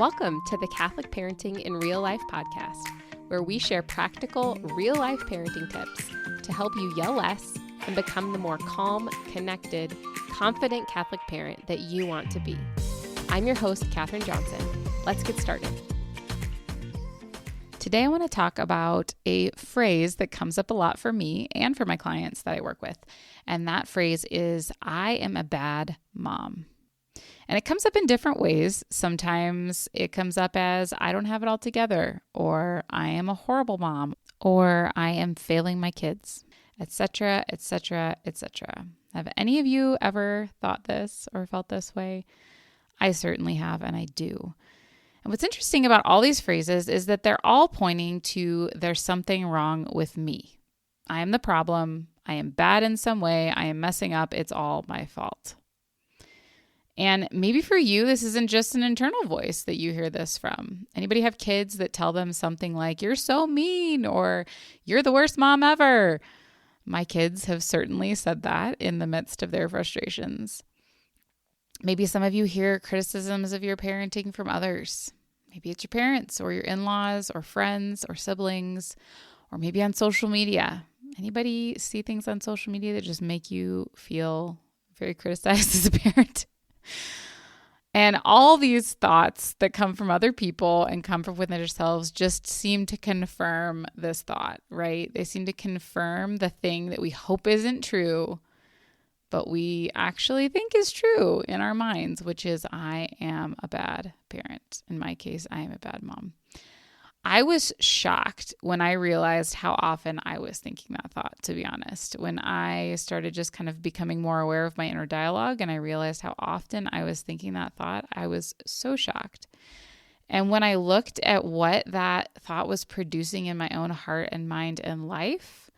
Welcome to the Catholic Parenting in Real Life podcast, where we share practical, real-life parenting tips to help you yell less and become the more calm, connected, confident Catholic parent that you want to be. I'm your host, Katherine Johnson. Let's get started. Today, I want to talk about a phrase that comes up a lot for me and for my clients that I work with. And that phrase is, I am a bad mom. And it comes up in different ways. Sometimes it comes up as, I don't have it all together, or I am a horrible mom, or I am failing my kids, etc., etc., etc. Have any of you ever thought this or felt this way? I certainly have, and I do. And what's interesting about all these phrases is that they're all pointing to there's something wrong with me. I am the problem. I am bad in some way. I am messing up. It's all my fault. And maybe for you, this isn't just an internal voice that you hear this from. Anybody have kids that tell them something like, you're so mean, or you're the worst mom ever? My kids have certainly said that in the midst of their frustrations. Maybe some of you hear criticisms of your parenting from others. Maybe it's your parents or your in-laws or friends or siblings, or maybe on social media. Anybody see things on social media that just make you feel very criticized as a parent? And all these thoughts that come from other people and come from within ourselves just seem to confirm this thought, right? They seem to confirm the thing that we hope isn't true, but we actually think is true in our minds, which is I am a bad parent. In my case, I am a bad mom. I was shocked when I realized how often I was thinking that thought, to be honest. When I started just kind of becoming more aware of my inner dialogue and I realized how often I was thinking that thought, I was so shocked. And when I looked at what that thought was producing in my own heart and mind and life,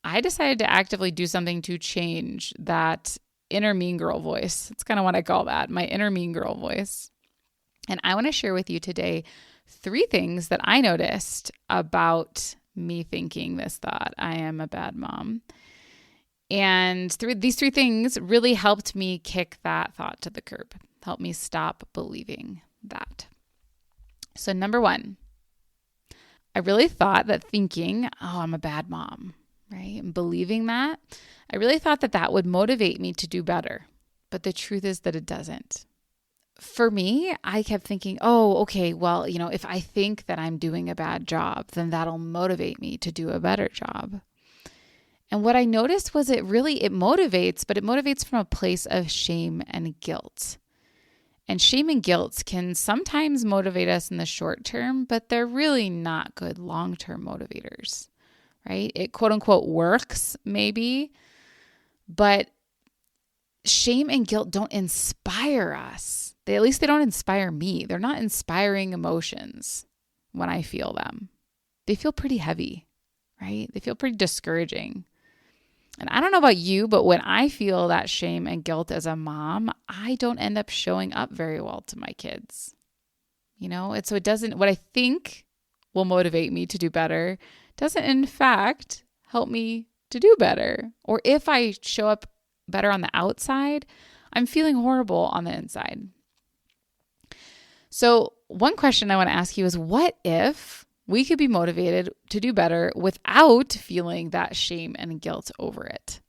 I decided to actively do something to change that inner mean girl voice. It's kind of what I call that, my inner mean girl voice. And I want to share with you today 3 things that I noticed about me thinking this thought, I am a bad mom. And these 3 things really helped me kick that thought to the curb, helped me stop believing that. So number 1, I really thought that thinking, oh, I'm a bad mom, right? And believing that, I really thought that that would motivate me to do better. But the truth is that it doesn't. For me, I kept thinking, oh, okay, well, if I think that I'm doing a bad job, then that'll motivate me to do a better job. And what I noticed was it motivates, but it motivates from a place of shame and guilt. And shame and guilt can sometimes motivate us in the short term, but they're really not good long-term motivators, right? It quote unquote works maybe, but shame and guilt don't inspire us. At least they don't inspire me. They're not inspiring emotions when I feel them. They feel pretty heavy, right? They feel pretty discouraging. And I don't know about you, but when I feel that shame and guilt as a mom, I don't end up showing up very well to my kids. It doesn't, what I think will motivate me to do better doesn't in fact help me to do better. Or if I show up better on the outside, I'm feeling horrible on the inside. So one question I want to ask you is, what if we could be motivated to do better without feeling that shame and guilt over it?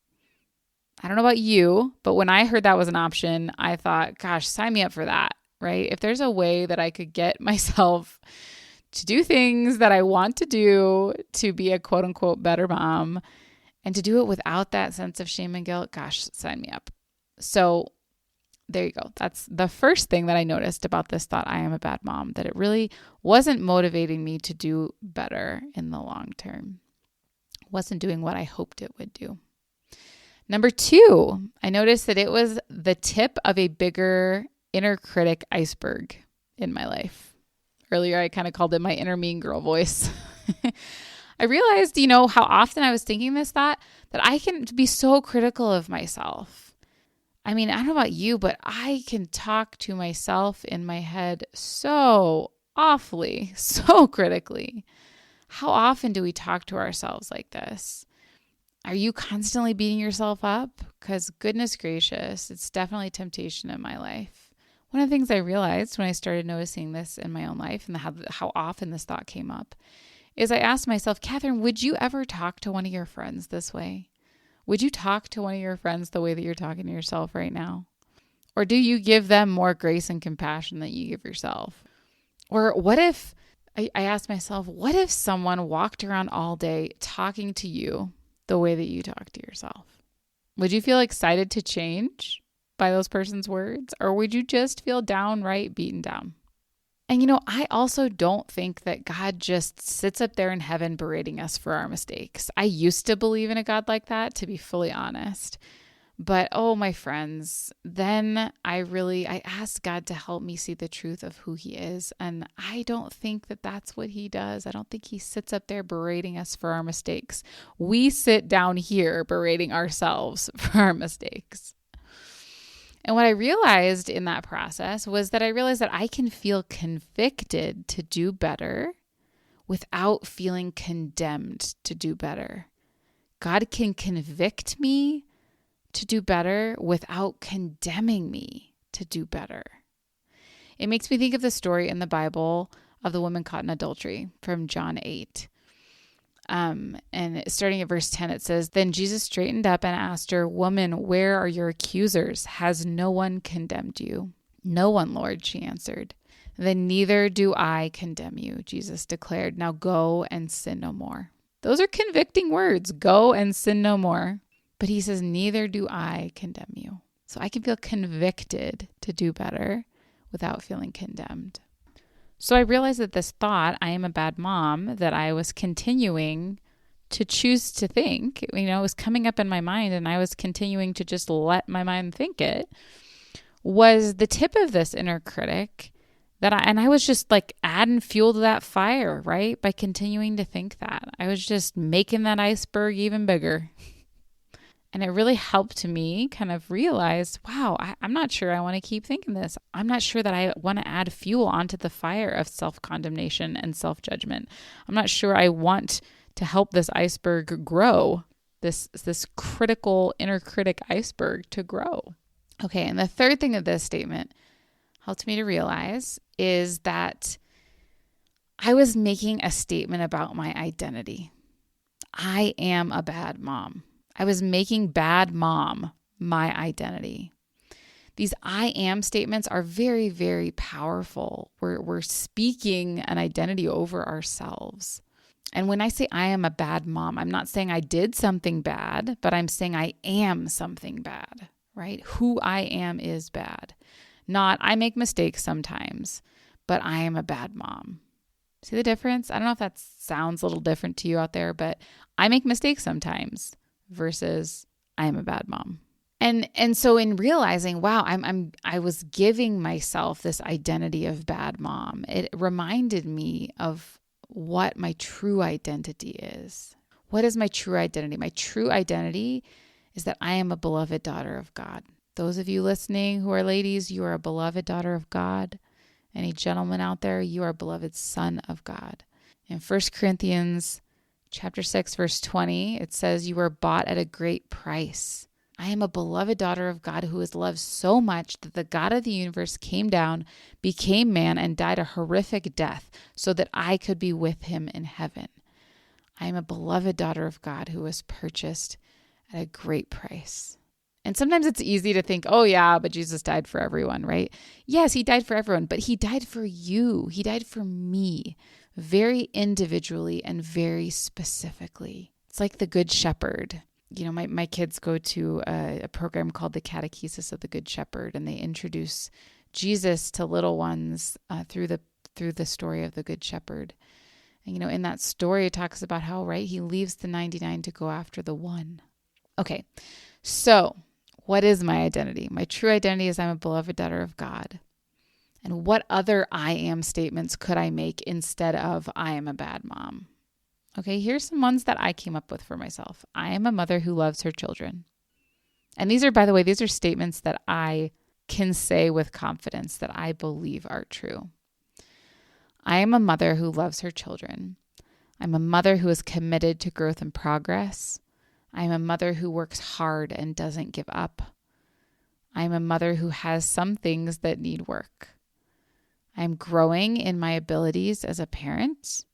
I don't know about you, but when I heard that was an option, I thought, gosh, sign me up for that, right? If there's a way that I could get myself to do things that I want to do to be a quote unquote better mom and to do it without that sense of shame and guilt, gosh, sign me up. So there you go. That's the first thing that I noticed about this thought, I am a bad mom, that it really wasn't motivating me to do better in the long term. It wasn't doing what I hoped it would do. Number 2, I noticed that it was the tip of a bigger inner critic iceberg in my life. Earlier, I kind of called it my inner mean girl voice. I realized, how often I was thinking this thought, that I can be so critical of myself. I mean, I don't know about you, but I can talk to myself in my head so awfully, so critically. How often do we talk to ourselves like this? Are you constantly beating yourself up? Because goodness gracious, it's definitely temptation in my life. One of the things I realized when I started noticing this in my own life and how often this thought came up is I asked myself, Catherine, would you ever talk to one of your friends this way? Would you talk to one of your friends the way that you're talking to yourself right now? Or do you give them more grace and compassion that you give yourself? Or what if, I asked myself, what if someone walked around all day talking to you the way that you talk to yourself? Would you feel excited to change by those person's words? Or would you just feel downright beaten down? And I also don't think that God just sits up there in heaven berating us for our mistakes. I used to believe in a God like that, to be fully honest. But oh, my friends, then I asked God to help me see the truth of who he is. And I don't think that that's what he does. I don't think he sits up there berating us for our mistakes. We sit down here berating ourselves for our mistakes. And what I realized in that process was that I realized that I can feel convicted to do better without feeling condemned to do better. God can convict me to do better without condemning me to do better. It makes me think of the story in the Bible of the woman caught in adultery from John 8. And starting at verse 10, it says, Then Jesus straightened up and asked her, Woman, where are your accusers? Has no one condemned you? No one, Lord, she answered. Then neither do I condemn you, Jesus declared. Now go and sin no more. Those are convicting words. Go and sin no more. But he says, neither do I condemn you. So I can feel convicted to do better without feeling condemned. So I realized that this thought, I am a bad mom, that I was continuing to choose to think, was coming up in my mind, and I was continuing to just let my mind think it, was the tip of this inner critic I was just like adding fuel to that fire, right? By continuing to think that. I was just making that iceberg even bigger. And it really helped me kind of realize, wow, I'm not sure I want to keep thinking this. I'm not sure that I want to add fuel onto the fire of self-condemnation and self-judgment. I'm not sure I want to help this iceberg grow, this critical inner critic iceberg to grow. Okay, and the third thing that this statement helped me to realize is that I was making a statement about my identity. I am a bad mom. I was making bad mom my identity. These I am statements are very, very powerful. We're speaking an identity over ourselves. And when I say I am a bad mom, I'm not saying I did something bad, but I'm saying I am something bad, right? Who I am is bad. Not I make mistakes sometimes, but I am a bad mom. See the difference? I don't know if that sounds a little different to you out there, but I make mistakes sometimes versus I am a bad mom. And so in realizing, wow, I was giving myself this identity of bad mom, it reminded me of what my true identity is. What is my true identity? My true identity is that I am a beloved daughter of God. Those of you listening who are ladies, you are a beloved daughter of God. Any gentlemen out there, you are a beloved son of God. In 1 Corinthians chapter 6, verse 20, it says, you were bought at a great price. I am a beloved daughter of God who is loved so much that the God of the universe came down, became man, and died a horrific death so that I could be with him in heaven. I am a beloved daughter of God who was purchased at a great price. And sometimes it's easy to think, oh yeah, but Jesus died for everyone, right? Yes, he died for everyone, but he died for you. He died for me very individually and very specifically. It's like the Good Shepherd. You know, my kids go to a program called the Catechesis of the Good Shepherd, and they introduce Jesus to little ones through the story of the Good Shepherd. And, you know, in that story, it talks about how, right, he leaves the 99 to go after the one. Okay, so what is my identity? My true identity is I'm a beloved daughter of God. And what other I am statements could I make instead of I am a bad mom? Okay, here's some ones that I came up with for myself. I am a mother who loves her children. And these are, by the way, these are statements that I can say with confidence that I believe are true. I am a mother who loves her children. I'm a mother who is committed to growth and progress. I'm a mother who works hard and doesn't give up. I'm a mother who has some things that need work. I'm growing in my abilities as a parent,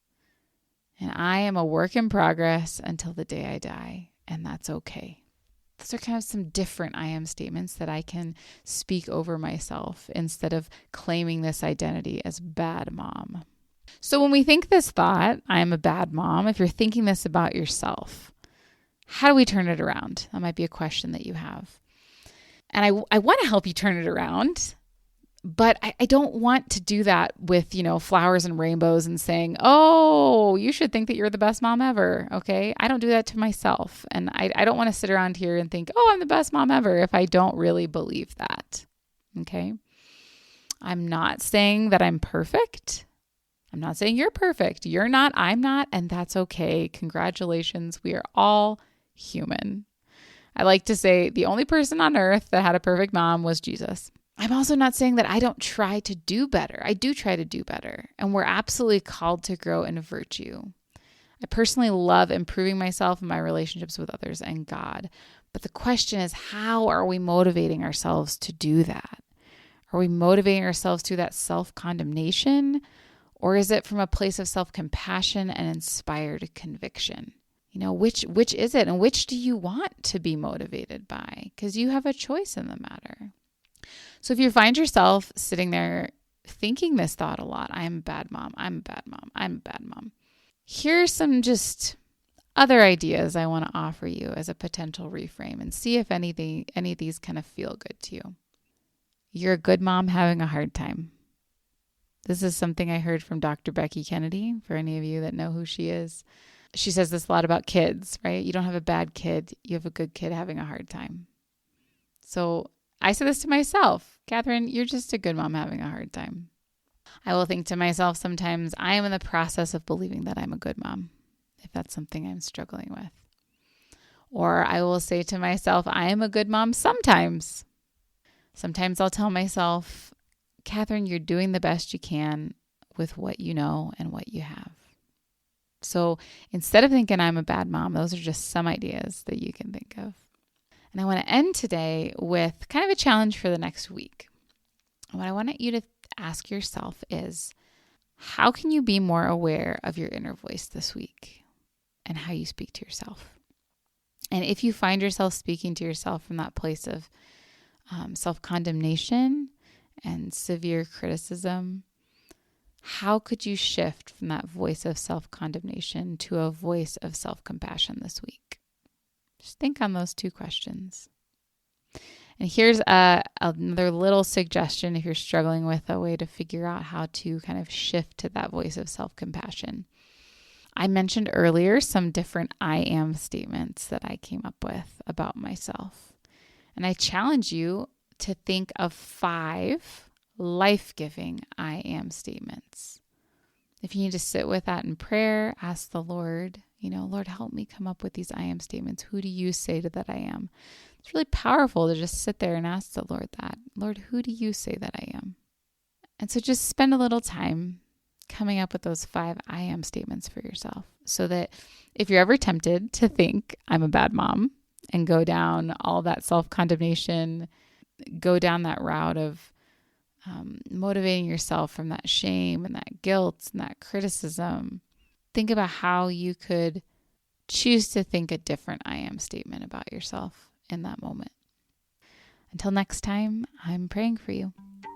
and I am a work in progress until the day I die, and that's okay. Those are kind of some different I am statements that I can speak over myself instead of claiming this identity as bad mom. So when we think this thought, I'm a bad mom, if you're thinking this about yourself, how do we turn it around? That might be a question that you have. And I want to help you turn it around, but I don't want to do that with, flowers and rainbows and saying, oh, you should think that you're the best mom ever. Okay. I don't do that to myself. And I don't want to sit around here and think, oh, I'm the best mom ever if I don't really believe that. Okay. I'm not saying that I'm perfect. I'm not saying you're perfect. You're not, I'm not, and that's okay. Congratulations. We are all human. I like to say the only person on earth that had a perfect mom was Jesus. I'm also not saying that I don't try to do better. I do try to do better, and we're absolutely called to grow in virtue. I personally love improving myself and my relationships with others and God. But the question is, how are we motivating ourselves to do that? Are we motivating ourselves through that self-condemnation? Or is it from a place of self-compassion and inspired conviction? Which is it? And which do you want to be motivated by? Because you have a choice in the matter. So if you find yourself sitting there thinking this thought a lot, I'm a bad mom, I'm a bad mom, I'm a bad mom. Here's some just other ideas I want to offer you as a potential reframe and see if any of these kind of feel good to you. You're a good mom having a hard time. This is something I heard from Dr. Becky Kennedy, for any of you that know who she is. She says this a lot about kids, right? You don't have a bad kid. You have a good kid having a hard time. So I say this to myself, Catherine, you're just a good mom having a hard time. I will think to myself sometimes, I am in the process of believing that I'm a good mom, if that's something I'm struggling with. Or I will say to myself, I am a good mom sometimes. Sometimes I'll tell myself, Catherine, you're doing the best you can with what you know and what you have. So instead of thinking I'm a bad mom, those are just some ideas that you can think of. And I want to end today with kind of a challenge for the next week. What I want you to ask yourself is, how can you be more aware of your inner voice this week and how you speak to yourself? And if you find yourself speaking to yourself from that place of self-condemnation and severe criticism, how could you shift from that voice of self-condemnation to a voice of self-compassion this week? Just think on those two questions. And here's another little suggestion if you're struggling with a way to figure out how to kind of shift to that voice of self-compassion. I mentioned earlier some different I am statements that I came up with about myself. And I challenge you to think of 5 life-giving I am statements. If you need to sit with that in prayer, ask the Lord, Lord, help me come up with these I am statements. Who do you say that I am? It's really powerful to just sit there and ask the Lord that. Lord, who do you say that I am? And so just spend a little time coming up with those 5 I am statements for yourself, so that if you're ever tempted to think I'm a bad mom and go down all that self-condemnation, go down that route of motivating yourself from that shame and that guilt and that criticism, think about how you could choose to think a different I am statement about yourself in that moment. Until next time, I'm praying for you.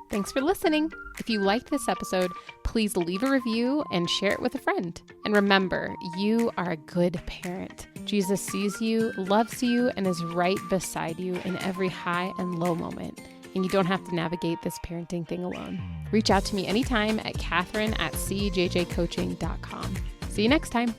Thanks for listening. If you liked this episode, please leave a review and share it with a friend. And remember, you are a good parent. Jesus sees you, loves you, and is right beside you in every high and low moment. And you don't have to navigate this parenting thing alone. Reach out to me anytime at Catherine@cjjcoaching.com. See you next time.